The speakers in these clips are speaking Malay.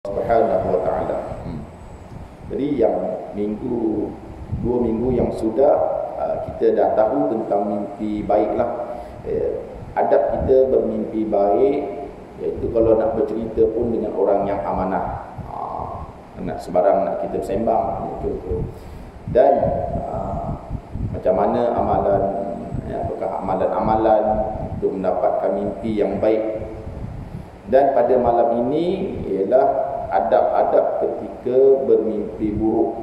Subhanahu wa ta'ala. Jadi yang dua minggu yang sudah kita dah tahu tentang mimpi baiklah. Adab kita bermimpi baik, iaitu kalau nak bercerita pun dengan orang yang amanah, nak sebarang nak kita bersembang contoh. Dan macam mana amalan, apakah amalan-amalan untuk mendapatkan mimpi yang baik. Dan pada malam ini ialah adab-adab ketika bermimpi buruk.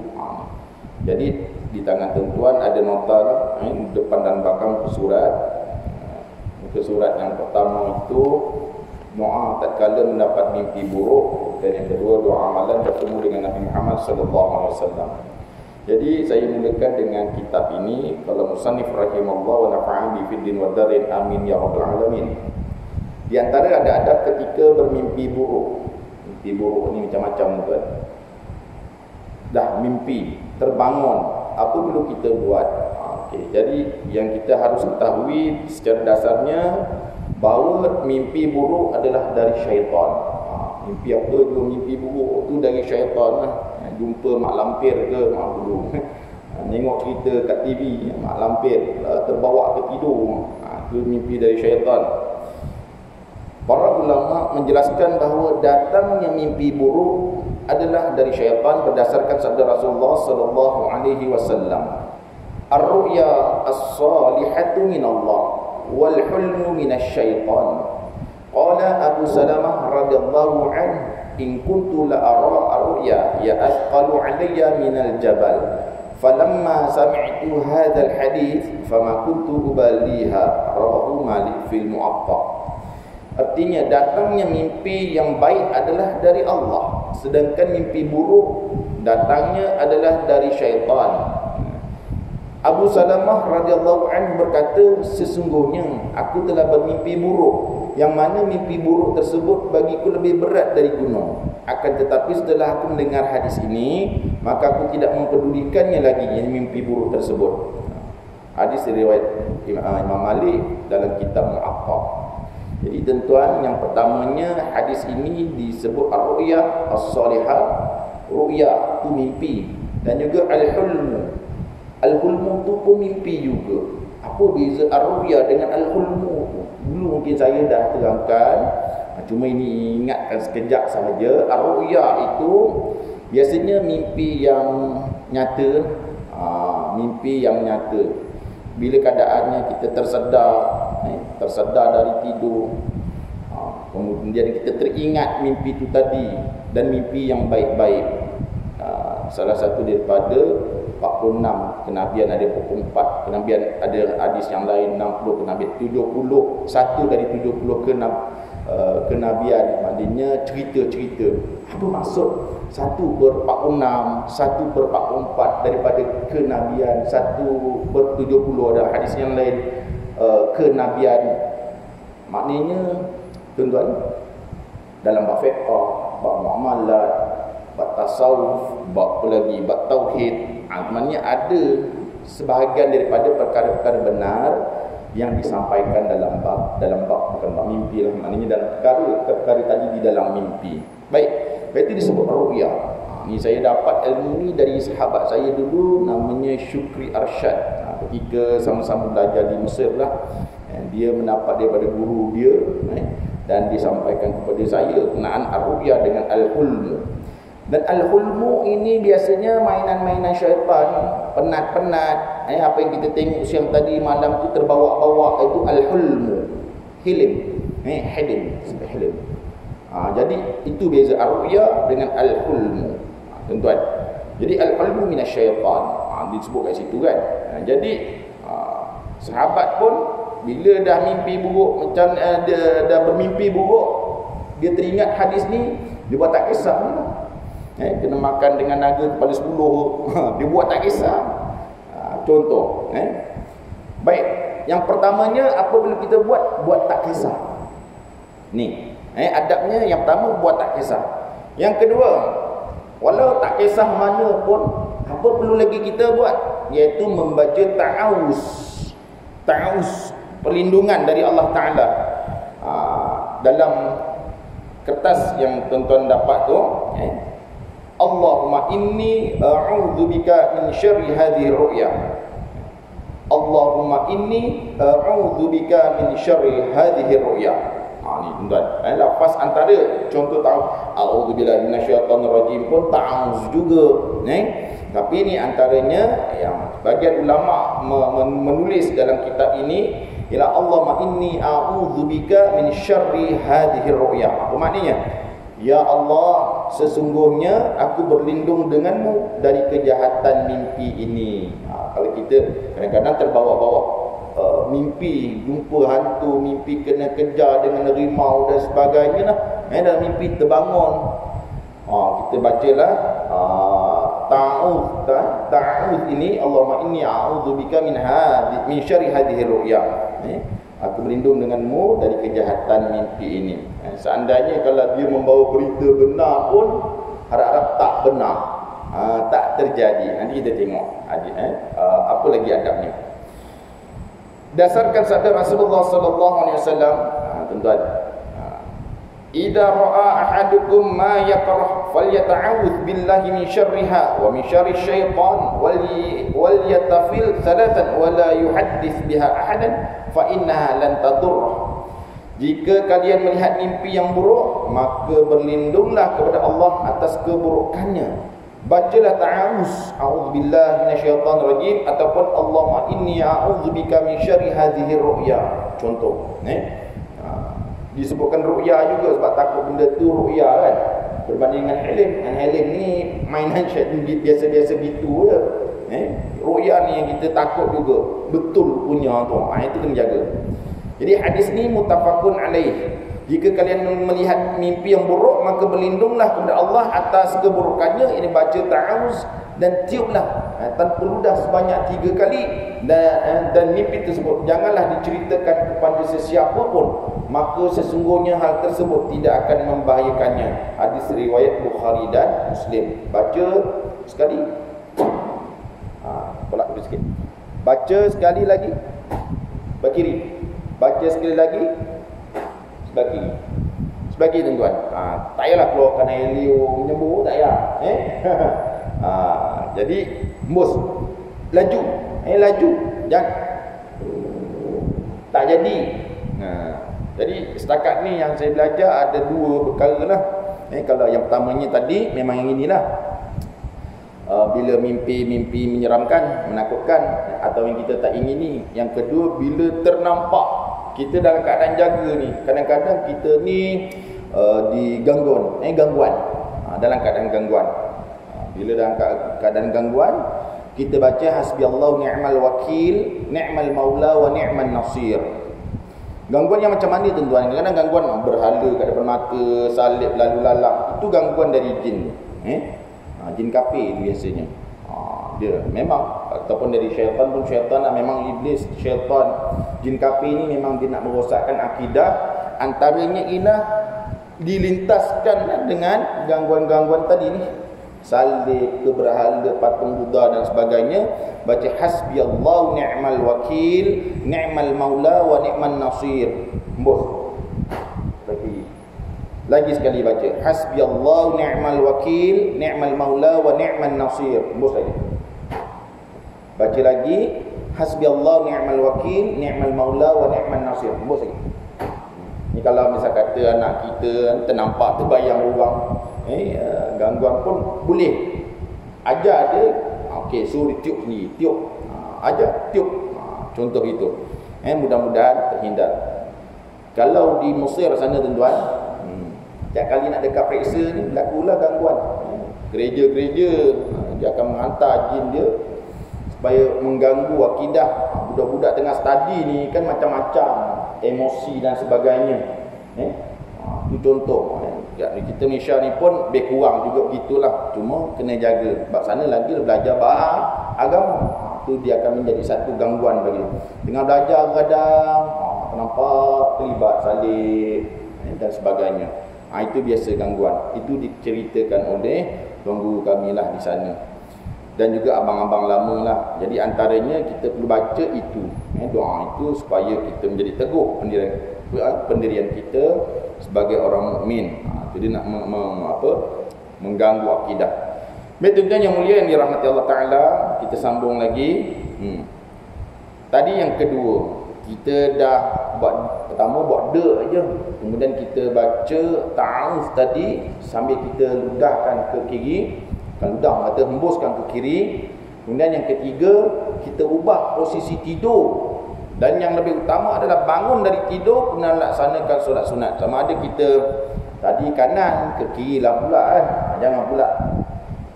Jadi di tangan tuan-tuan ada nota depan dan belakang surat. Muka surat yang pertama itu doa tatkala mendapat mimpi buruk, dan yang kedua doa amalan bertemu dengan Nabi Muhammad SAW. Jadi saya mulakan dengan kitab ini. Kalau musannif rahimahullah wa nafa'an bi fid din wa darin amin ya rabbal alamin. Di antara ada adab ketika bermimpi buruk. Mimpi buruk ni macam-macam tuan. Dah mimpi, terbangun, apa perlu kita buat? Jadi yang kita harus ketahui secara dasarnya bahawa mimpi buruk adalah dari syaitan. Mimpi apa tu? Mimpi buruk tu dari syaitan lah. Jumpa mak lampir ke mak dulu. Tengok cerita kat TV mak lampir terbawa ke tidur. Itu mimpi dari syaitan. Para ulama menjelaskan bahawa datangnya mimpi buruk adalah dari syaitan berdasarkan sabda Rasulullah sallallahu alaihi wasallam. Ar-ru'ya as-salihatu min Allah wal hulmu min asy-syaitan. Qala Abu Salamah radhiyallahu anhu, in kuntu la ara ar-ru'ya ya athqalu alayya min al-jabal. Falamma sami'tu hadzal hadits fama kuntu ubaliha. Rawahu Malik fil Muwatta. Artinya datangnya mimpi yang baik adalah dari Allah, sedangkan mimpi buruk datangnya adalah dari syaitan. Abu Salamah radhiyallahu anhu berkata, sesungguhnya aku telah bermimpi buruk, yang mana mimpi buruk tersebut bagiku lebih berat dari gunung. Akan tetapi setelah aku mendengar hadis ini, maka aku tidak mempedulikannya lagi, yang mimpi buruk tersebut. Hadis riwayat Imam Malik dalam kitab Muwatta. Jadi tuan-tuan, yang pertamanya hadis ini disebut ar-ru'ya as-salihah. Ru'ya itu mimpi, dan juga al-hulmu. Al-hulmu tu pun mimpi juga. Apa beza ar-ru'ya dengan al-hulmu? Dulu mungkin saya dah terangkan, cuma ini ingatkan sekejap sahaja. Ar-ru'ya itu biasanya mimpi yang nyata. Mimpi yang nyata bila keadaannya kita tersedar dari tidur, kemudian kita teringat mimpi itu tadi, dan mimpi yang baik-baik. Salah satu daripada 46 kenabian, ada 44 kenabian, ada hadis yang lain 60 kenabian, 71 dari 70 kenabian, maknanya cerita-cerita. Apa maksud 1/46, 1/44 daripada kenabian, 1/70 dalam hadis yang lain kenabian. Maknanya tuan-tuan, dalam bab fiqh, bab muamalat, bab tasawuf, bab lagi bab tauhid, maknanya ada sebahagian daripada perkara-perkara benar yang disampaikan dalam bab bukan bab mimpi lah, maknanya dalam perkara tadi di dalam mimpi. Baik, berarti disebut ru'ya. Ni saya dapat ilmu ni dari sahabat saya dulu, namanya Syukri Arsyad. Ketika sama-sama belajar di Mesir lah, dia mendapat daripada guru dia, dan disampaikan kepada saya kenaan ar-ru'ya dengan al-hulmu. Dan al-hulmu ini biasanya mainan-mainan syaitan, penat-penat. Apa yang kita tengok siang tadi malam tu terbawa-bawa, itu al-hulmu. Hilim. Hilim. Hilim. Jadi itu beza ar-ru'ya dengan al-hulmu. Tuan-tuan. Jadi al-hulmu minasyaitan. Disebut kat situ kan. Jadi sahabat pun bila dah mimpi buruk, macam dia dah bermimpi buruk, dia teringat hadis ni, dia buat tak kisah ni lah. Kena makan dengan naga kepala 10, dia buat tak kisah. Contoh. Baik, yang pertamanya apa perlu kita buat? Buat tak kisah. Ni, adabnya yang pertama buat tak kisah. Yang kedua, walau tak kisah mana pun, apa perlu lagi kita buat? Iaitu membaca ta'awuz. Ta'awuz, perlindungan dari Allah Ta'ala. Dalam kertas yang tuan-tuan dapat tu, Allahumma inni a'udzubika min syarri hadhihi ru'ya. Allahumma inni a'udzubika min syarri hadhihi ru'ya. Ni tuan-tuan, lafaz antara contoh tahu a'udzubillahi minasyaitonirrajim pun ta'awuz juga, tapi ini antaranya yang bagian ulama menulis dalam kitab ini ialah Allahumma inni a'udzubika min syarri hadhihi ru'ya. Apa maknanya? Ya Allah, sesungguhnya aku berlindung denganmu dari kejahatan mimpi ini. Kalau kita kadang-kadang terbawa-bawa mimpi jumpa hantu, mimpi kena kejar dengan rimau dan sebagainya lah. Dalam mimpi terbangun, kita bacalah ta'awuz ini, Allahumma inni a'udzubika min syarri hadhihi ru'ya. Aku berlindung denganmu dari kejahatan mimpi ini. Seandainya kalau dia membawa berita benar pun, harap-harap tak benar, tak terjadi. Nanti kita tengok apa lagi adabnya. Dasarkan sabda Rasulullah sallallahu alaihi wasallam, tuan-tuan, idza ra'a ahadukum ma yakrah falyata'awudz billahi min syarriha wa min syarri syaitan wal yatafil thalathan wa la yuhaddits biha ahadan fa innaha lan tadurra. Jika kalian melihat mimpi yang buruk, maka berlindunglah kepada Allah atas keburukannya. Bacalah ta'awuz, a'udzubillahi minasyaitonirrajim, ataupun Allahumma inni a'udzubika min syarri hadhihi ru'ya. Contoh, disebutkan ru'ya juga sebab takut benda tu ru'ya kan. Berbanding dengan hilm. Hilm ni mainan syaitan biasa-biasa gitu je. Ru'ya ni yang kita takut juga. Betul punya tu. Itu kena jaga. Jadi hadis ni muttafaqun alaih. Jika kalian melihat mimpi yang buruk, maka berlindunglah kepada Allah atas keburukannya. Ini baca ta'awuz dan tiuplah tanpa ludah sebanyak 3 kali. Dan mimpi tersebut janganlah diceritakan kepada sesiapa pun, maka sesungguhnya hal tersebut tidak akan membahayakannya. Hadis riwayat Bukhari dan Muslim. Baca sekali. Tolak dulu sikit. Baca sekali lagi. Sebelah kiri. Baca sekali lagi. Sebelah kiri. Sebelah kiri tuan-tuan. Tak payahlah keluarkan air liur menyembur, tak payah. Jadi mus laju. Laju. Jangan. Tak jadi. Jadi setakat ni yang saya belajar ada 2 perkara lah. Kalau yang pertamanya tadi memang yang inilah. Bila mimpi-mimpi menyeramkan, menakutkan, atau yang kita tak ingini. Yang kedua, bila ternampak kita dalam keadaan jaga ni, kadang-kadang kita ni digangguan, gangguan, dalam keadaan gangguan. Bila dalam keadaan gangguan, kita baca hasbiyallahu ni'mal wakil, ni'mal maula wa ni'man nasir. Gangguan yang macam mana tuan-tuan? Kadang-kadang gangguan berhala kat depan mata, salib lalu lalang, itu gangguan dari jin. Jin kafir itu biasanya. Dia memang, ataupun dari syaitan pun, syaitan memang iblis, syaitan jin kafir ni memang dia nak merosakkan akidah. Antaranya ialah dilintaskan dengan gangguan-gangguan tadi ni, salib, berhala, patung Buddha dan sebagainya. Baca hasbiyallahu ni'mal wakil, ni'mal maula wa ni'man nasir. Lagi sekali baca hasbiyallahu ni'mal wakil, ni'mal maula wa ni'man nasir. Lagi. Baca lagi hasbiyallahu ni'mal wakil, ni'mal maula wa ni'man nasir. Lagi. Ni kalau misal kata anak kita ternampak terbayang orang gangguan pun boleh ajar dia. Okey, suruh tiup ni, tiup. Ajar tiup. Contoh itu. Mudah-mudahan terhindar. Kalau di Mesir sana tuan-tuan, setiap kali nak dekat periksa ni berlakulah gangguan. Gereja-gereja dia akan menghantar jin dia supaya mengganggu akidah. Budak-budak tengah study ni kan macam-macam emosi dan sebagainya. Itu contoh. Kita Malaysia ni pun lebih kurang juga begitulah. Cuma kena jaga. Sebab sana lagi belajar agama. Itu dia akan menjadi satu gangguan bagi. Tengah belajar kadang nampak terlibat salib dan sebagainya. Itu biasa gangguan. Itu diceritakan oleh tuan guru kami lah di sana. Dan juga abang-abang lama lah. Jadi antaranya kita perlu baca itu. Doa itu supaya kita menjadi teguh pendirian pendirian kita sebagai orang mukmin. Jadi nak mengganggu akidah. Baik tuan-tuan yang mulia yang dirahmati Allah Taala, kita sambung lagi. Tadi yang kedua, kita dah pertama buat aja, kemudian kita baca ta'awuz tadi sambil kita ludahkan ke kiri, ludah atau hembuskan ke kiri. Kemudian yang ketiga, kita ubah posisi tidur, dan yang lebih utama adalah bangun dari tidur kemudian laksanakan solat sunat. Sama ada kita tadi kanan ke kiri lah pula jangan pula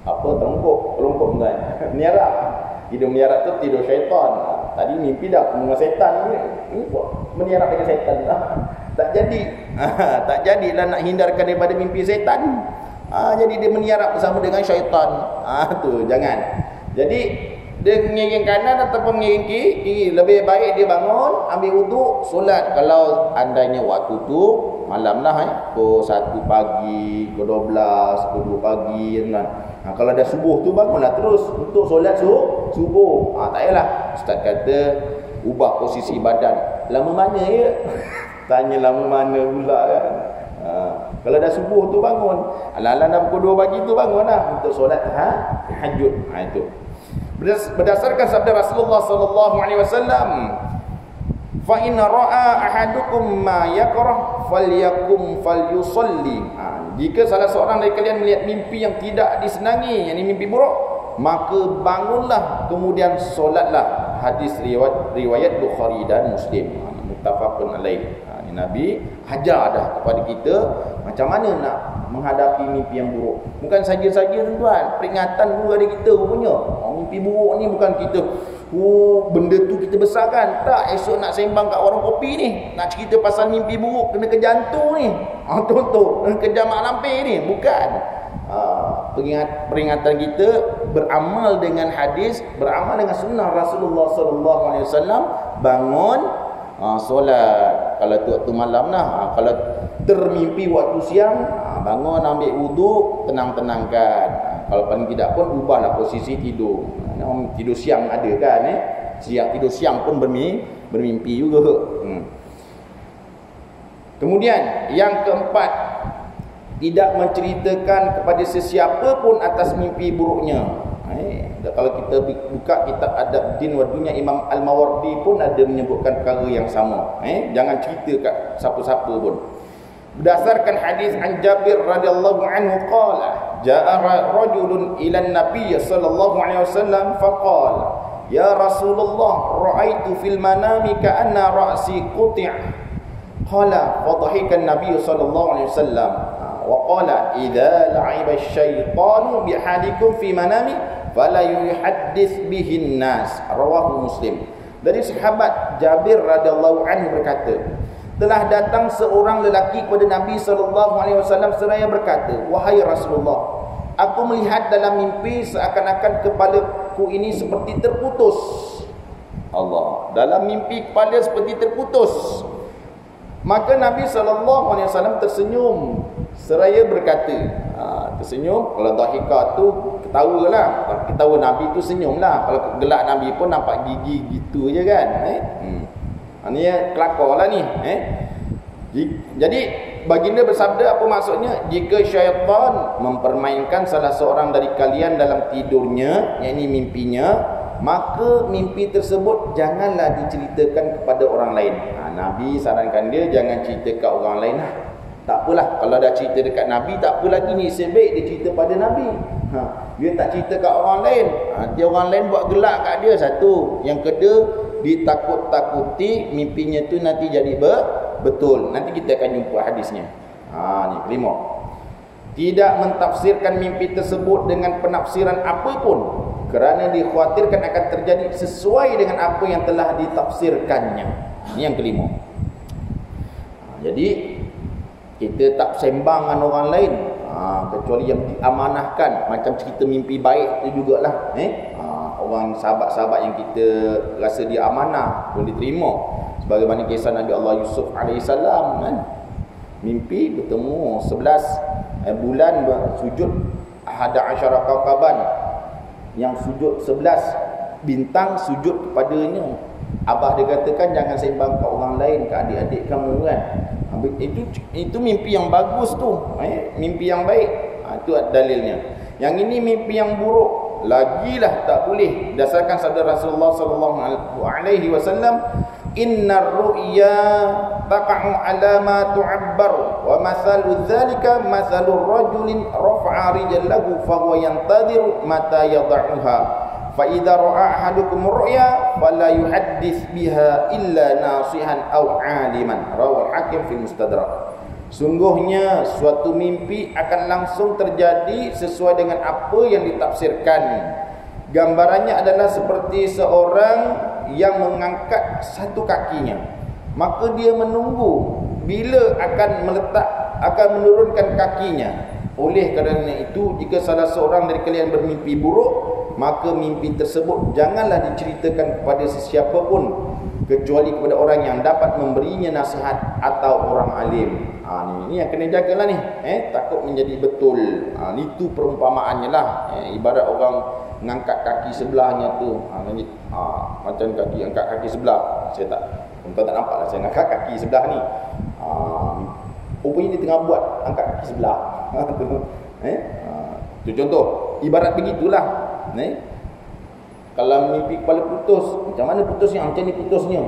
terlungkup kan. Meniarap. Tidur meniarap tu tidur syaitan. Tadi mimpi dah dengan setan ni. Meniarap dengan setan lah. Tak jadi. Tak jadilah nak hindarkan daripada mimpi setan. Jadi dia meniarap bersama dengan syaitan. Tu jangan. Jadi dia mengiring kanan ataupun mengiring kiri, lebih baik dia bangun, ambil wuduk, solat. Kalau andainya waktu tu malam lah pukul 1 pagi, pukul 12, pukul 2 pagi kan. Kalau dah subuh tu bangunlah terus untuk solat subuh. Tak payahlah ustaz kata ubah posisi badan. Lama mana ya? Tanya lama mana pula kan. Kalau dah subuh tu bangun, ala-ala dah pukul 2 pagi tu bangunlah untuk solat tahajud. Itu berdasarkan sabda Rasulullah sallallahu alaihi wasallam, fa in ra'a ahadukum ma yakrah falyakum falyusalli. Jika salah seorang dari kalian melihat mimpi yang tidak disenangi, yakni mimpi buruk, maka bangunlah kemudian solatlah. Hadis riwayat Bukhari dan Muslim, muttafaqun alaih. Nabi hajar dah kepada kita macam mana nak menghadapi mimpi yang buruk. Bukan saja-saja tuan, peringatan dulu ada kita punya. Mimpi buruk ni bukan kita benda tu kita besarkan. Tak, esok nak sembang kat warung kopi ni, nak cerita pasal mimpi buruk kena ke jantung ni. Contoh, kena kejar mak lampir ni. Bukan. Peringatan kita beramal dengan hadis, beramal dengan sunnah Rasulullah sallallahu alaihi wasallam, bangun solat kalau tu waktu malam lah. Kalau termimpi waktu siang, bangun ambil wuduk, tenang-tenangkan. Kalau paling tidak pun ubahlah posisi tidur. Tidur siang ada kan tidur siang pun bermimpi juga. Kemudian yang keempat, tidak menceritakan kepada sesiapa pun atas mimpi buruknya. Kalau kita buka kitab Adab Din wa Dunya, Imam Al-Mawardi pun ada menyebutkan perkara yang sama. Jangan cerita kat siapa-siapa pun. Berdasarkan hadis an Jabir radhiyallahu anhu qala, jaa rajulun ila an-nabiy sallallahu alaihi wasallam faqala, ya Rasulullah, ra'aitu fil manami ka'anna ra'si quti'. Qala fadhahika an-nabiy sallallahu alaihi wasallam wa qala, idza la'iba asy-syaitanu bihadikum fi manami fala yuhaddits bihin nas. Rawahu Muslim. Dari sahabat Jabir radhiyallahu anhu berkata, telah datang seorang lelaki kepada Nabi sallallahu alaihi wasallam seraya berkata, wahai Rasulullah, aku melihat dalam mimpi seakan-akan kepalaku ini seperti terputus. Allah, dalam mimpi kepala seperti terputus. Maka Nabi sallallahu alaihi wasallam tersenyum seraya berkata, tersenyum. Kalau dhahika tu ketawalah. Ketawa Nabi tu senyumlah. Kalau gelak Nabi pun nampak gigi gitu je kan. Ni kelakar lah ni. Jadi baginda bersabda, apa maksudnya? Jika syaitan mempermainkan salah seorang dari kalian dalam tidurnya, yakni mimpinya, maka mimpi tersebut janganlah diceritakan kepada orang lain. Nabi sarankan dia jangan cerita kat orang lain lah. Tak apalah, kalau dah cerita dekat Nabi tak apa lagi ni, sebaik dia cerita pada Nabi. Dia tak cerita kat orang lain. Dia orang lain buat gelak kat dia, satu. Yang kedua, ditakut-takuti mimpinya tu nanti jadi betul. Nanti kita akan jumpa hadisnya. Ni kelima. Tidak mentafsirkan mimpi tersebut dengan penafsiran apapun, kerana dikhawatirkan akan terjadi sesuai dengan apa yang telah ditafsirkannya. Ini yang kelima. Jadi kita tak sembang dengan orang lain, kecuali yang diamanahkan. Macam cerita mimpi baik tu jugalah. Orang sahabat-sahabat yang kita rasa dia amanah pun diterima. Sebagaimana kisah Nabi Allah Yusuf alaihissalam kan. Mimpi bertemu 11 bulan sujud 11 kawkaban. Yang sujud 11 bintang sujud kepadanya. Abah dia katakan jangan sembang ke orang lain, ke adik-adik kamu kan. Itu mimpi yang bagus tu, mimpi yang baik. Itu dalilnya. Yang ini mimpi yang buruk, lagilah tak boleh. Berdasarkan sabda Rasulullah sallallahu alaihi wasallam, innar ru'ya taqa'u ala ma tu'abbar wa mathalu dzalika mathalu rajulin rafa'a rijalahu fa huwa yantadiru mata yad'uha fa idza ra'a ahadukum ru'ya fala yuhaddits biha illa nasihan aw 'aliman, rawal hakim fil mustadrak. Sungguhnya suatu mimpi akan langsung terjadi sesuai dengan apa yang ditafsirkan. Gambarannya adalah seperti seorang yang mengangkat satu kakinya, maka dia menunggu bila akan menurunkan kakinya. Oleh kerana itu, jika salah seorang dari kalian bermimpi buruk, maka mimpi tersebut janganlah diceritakan kepada sesiapa pun kecuali kepada orang yang dapat memberinya nasihat atau orang alim. Ni yang kena jagalah ni, takut menjadi betul. Itu perumpamaannya lah. Ibarat orang mengangkat kaki sebelahnya tu, macam angkat kaki sebelah. Saya tak nampak lah saya angkat kaki sebelah ni. Rupanya dia tengah buat angkat kaki sebelah. Tu contoh. Ibarat begitulah. Kalau mimpi kepala putus, macam mana putusnya? Macam ni putusnya.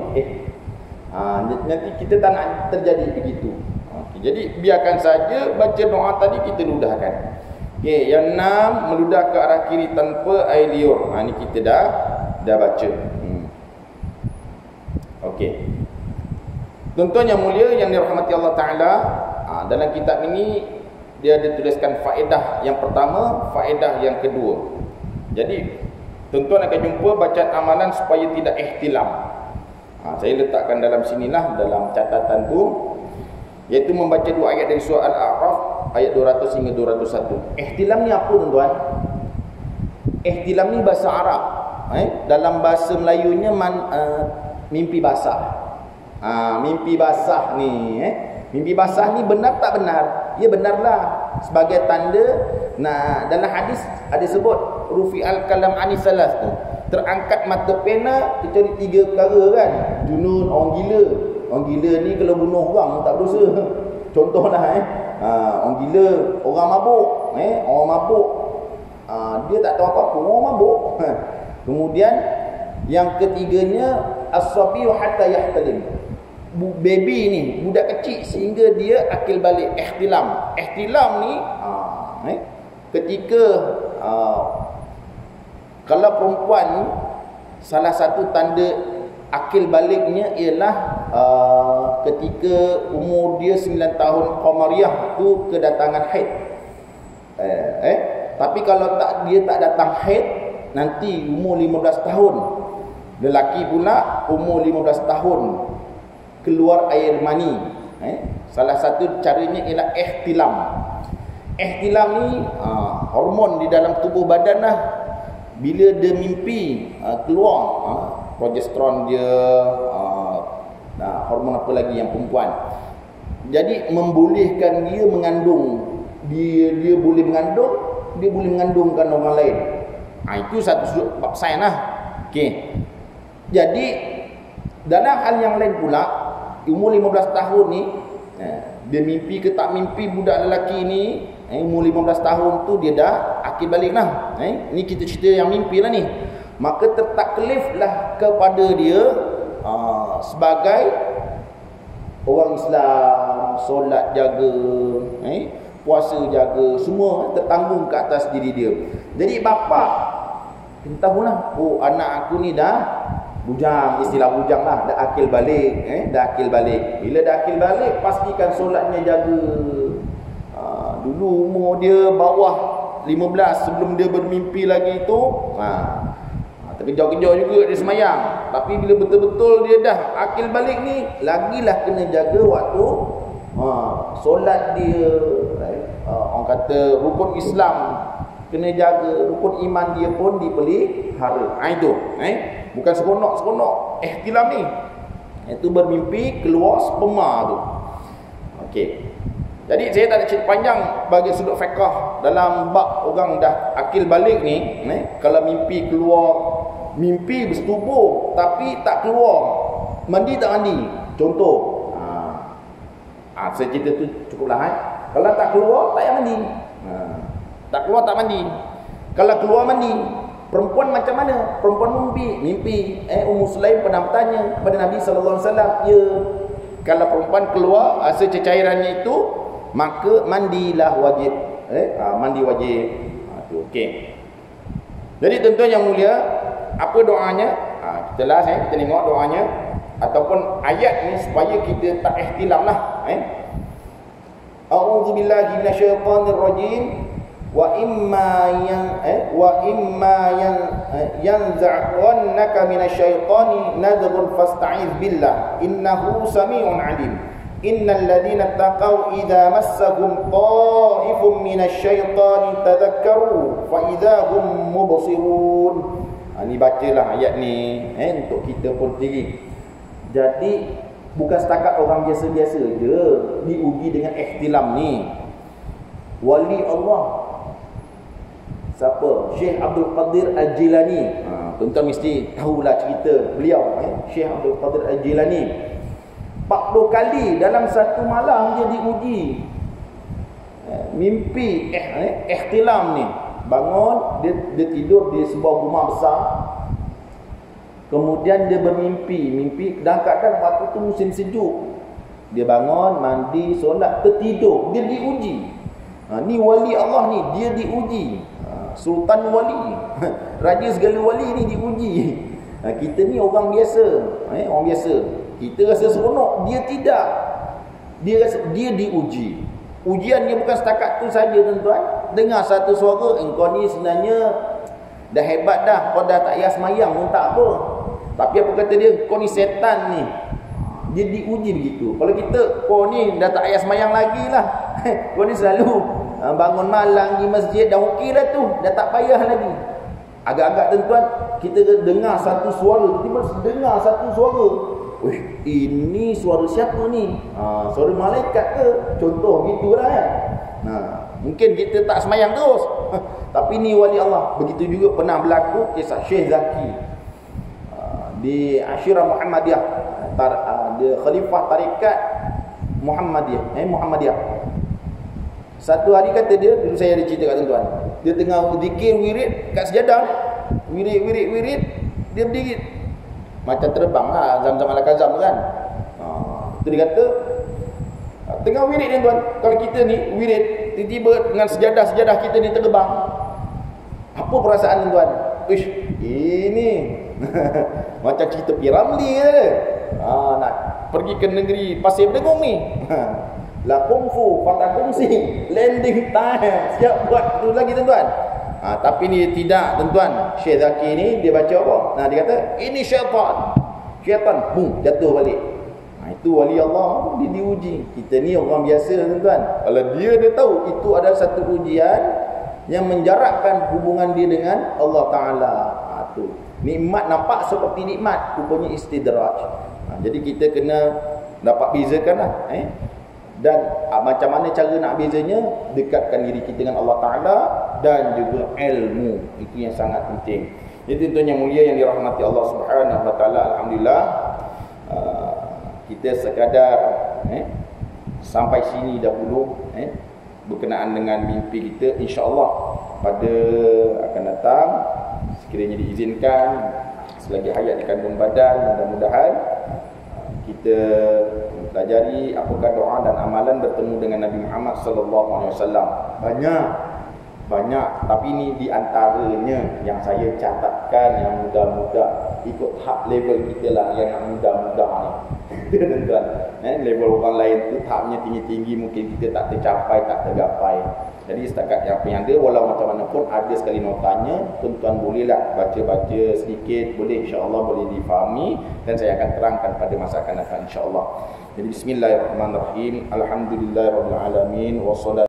Nanti kita tak nak terjadi begitu. Jadi biarkan saja baca doa tadi kita ludahkan. Yang 6, meludah ke arah kiri tanpa air liur. Ni kita dah baca. Tuan-tuan yang mulia yang dirahmati Allah Ta'ala, dalam kitab ini dia ada tuliskan faedah yang pertama, faedah yang kedua. Jadi tuan-tuan akan jumpa bacaan amalan supaya tidak ihtilam. Saya letakkan dalam sinilah, dalam catatan tu, iaitu membaca 2 ayat dari surah Al-A'raf ayat 200 hingga 201. Ihtilam ni apa tuan-tuan? Ihtilam ni bahasa Arab. Dalam bahasa Melayunya mimpi basah. Mimpi basah ni, mimpi basah ni benar tak benar? Ya benarlah, sebagai tanda. Dalam hadis ada sebut rufi'al kalam anisalas tu, terangkat mata pena kecuali 3 perkara kan. Junun, orang gila. Orang gila ni kalau bunuh orang tak berdosa. Contohlah orang gila, orang mabuk. Orang mabuk, dia tak tahu apa-apa, orang mabuk. Kemudian yang ketiganya as-sabiyu hatta yahtalim. Baby ni, budak kecil sehingga dia akil balik. Ihtilam. Ihtilam ni ketika kalau perempuan ni, salah satu tanda akil baliknya ialah ketika umur dia 9 tahun qamariyah tu kedatangan haid. Tapi kalau dia tak datang haid, nanti umur 15 tahun. Lelaki pula umur 15 tahun keluar air mani. Salah satu caranya ialah ihtilam. Ihtilam ni hormon di dalam tubuh badan lah. Bila dia mimpi keluar progesteron dia, hormon apa lagi yang perempuan, jadi membolehkan dia mengandung. Dia boleh mengandung, dia boleh mengandungkan orang lain. Itu satu sudut bab sains lah. Jadi dalam hal yang lain pula, umur 15 tahun ni, dia mimpi ke tak mimpi, budak lelaki ni umur 15 tahun tu dia dah akil balik lah. Ni kita cerita yang mimpi lah ni. Maka tertakliflah kepada dia sebagai orang Islam, solat jaga, puasa jaga, semua tertanggung ke atas diri dia. Jadi bapa kita tahulah, anak aku ni dah bujang, istilah bujang lah, dah akil balik. Dah akil balik. Bila dah akil balik, pastikan solatnya jaga. Dulu umur dia bawah 15 sebelum dia bermimpi lagi tu, terkejar-kejar juga dia semayang. Tapi bila betul-betul dia dah akil balik ni, lagilah kena jaga waktu solat dia. Orang kata rukun Islam kena jaga, rukun iman dia pun dipelihara. Itu bukan seronok-seronok ihtilam ni. Itu bermimpi keluar sperma tu. Jadi saya tak nak cerita panjang bagi sudut fiqh dalam bab orang dah akil balik ni. Kalau mimpi keluar, mimpi bersetubuh tapi tak keluar, Mandi tak mandi? Contoh. Saya cerita tu cukuplah. Kalau tak keluar, tak payah mandi. Tak keluar, tak mandi. Kalau keluar mandi, perempuan macam mana? Perempuan mimpi. Ummu Sulaim pernah bertanya kepada Nabi sallallahu alaihi wasallam, ya, kalau perempuan keluar hasil cairannya itu, maka mandilah wajib. Mandi wajib. Tu okey. Jadi tuan-tuan yang mulia, apa doanya? Kita last kita tengok doanya ataupun ayat ni supaya kita tak ihtilam lah. A'udzubillahi minasyaitonir rajim. Wa imma yanza'annaka minasyaitani nazghun fasta'iz billah innahu samii'un 'alim. Innal ladzina taqaw idza massahum ta'ifun minasyaitani tadhakkaru fa idza hum mubsirun. Ni bacalah ayat ni untuk kita pun sendiri. Jadi bukan setakat orang biasa-biasa je diuji dengan ihtilam ni. Wali Allah siapa? Syekh Abdul Qadir Al-Jilani. Tuan-tuan mesti tahulah cerita beliau. Syekh Abdul Qadir Al-Jilani 40 kali dalam satu malam dia diuji. Mimpi ihtilam ni. Bangun, dia tidur di sebuah rumah besar. Kemudian dia mimpi dalam keadaan waktu tu musim sejuk. Dia bangun, mandi, solat, tertidur, dia diuji. Ni wali Allah ni, dia diuji. Sultan wali, raja segala wali ni diuji. Kita ni orang biasa, orang biasa. Kita rasa seronok, dia tidak. Dia rasa dia diuji. Ujian dia bukan setakat tu saja tuan-tuan. Dengar satu suara, engkau ni sebenarnya dah hebat dah, kau dah tak payah semayang pun tak apa. Tapi apa kata dia, kau ni setan ni. Dia diuji begitu. Kalau kita, kau ni dah tak payah semayang lagi lah. Kau ni selalu bangun malam di masjid, dah okey dah tu, dah tak payah lagi. Agak-agak tuan-tuan, kita dengar satu suara, tiba-tiba dengar satu suara. Ini suara siapa ni? Suara malaikat ke? Contoh gitulah kan. Mungkin kita tak semayang terus. Tapi ni wali Allah. Begitu juga pernah berlaku kisah Syekh Zaki di Asyirah Muhammadiyah. Dia khalifah tarikat Muhammadiyah. Satu hari kata dia, dulu saya ada cerita kat tuan-tuan, dia tengah zikir wirid kat sejadah, wirid, dia berdiri macam terbang lah, Zam-Zam Al-Kazam kan. Itu dia kata tengah wirid ni tuan, kalau kita ni wirid, tiba-tiba dengan sejadah kita ni terbang, apa perasaan tuan? Ini macam cerita Piramli je. Nak pergi ke negeri Pasir Dengung ni. La kungfu fatakungsi, landing time, siap buat tu lagi tuan-tuan. Tapi ni tidak tuan-tuan. Syekh Zaki ni dia baca apa? Dia kata ini syaitan, boom, jatuh balik. Itu wali Allah, dia diuji. Kita ni orang biasa tuan-tuan. Kalau dia tahu itu adalah satu ujian yang menjarakkan hubungan dia dengan Allah Ta'ala. Tu nikmat nampak seperti nikmat, rupanya istidraj. Jadi kita kena dapat bezakan lah. Dan macam mana cara nak bezanya? Dekatkan diri kita dengan Allah Ta'ala dan juga ilmu. Itu yang sangat penting. Jadi tuan-tuan yang mulia yang dirahmati Allah Subhanahu Wa Ta'ala, alhamdulillah kita sekadar sampai sini dahulu berkenaan dengan mimpi kita. InsyaAllah pada akan datang, sekiranya diizinkan, selagi hayat di kandung badan, mudah-mudahan kita pelajari apakah doa dan amalan bertemu dengan Nabi Muhammad sallallahu alaihi wasallam. Banyak, tapi ini di antaranya yang saya catatkan yang mudah-mudah, ikut hak level kita lah yang mudah-mudah ni. Tuan-tuan, level orang lain tu tahapnya tinggi-tinggi, mungkin kita tak tercapai, tak tergapai. Jadi setakat apa yang ada, walau macam mana pun ada sekali notanya, tuan-tuan bolehlah baca-baca sedikit, boleh, insya-Allah boleh difahami, dan saya akan terangkan pada masa akan datang insya-Allah. Jadi bismillahirrahmanirrahim. Alhamdulillahirabbil alamin wassalatu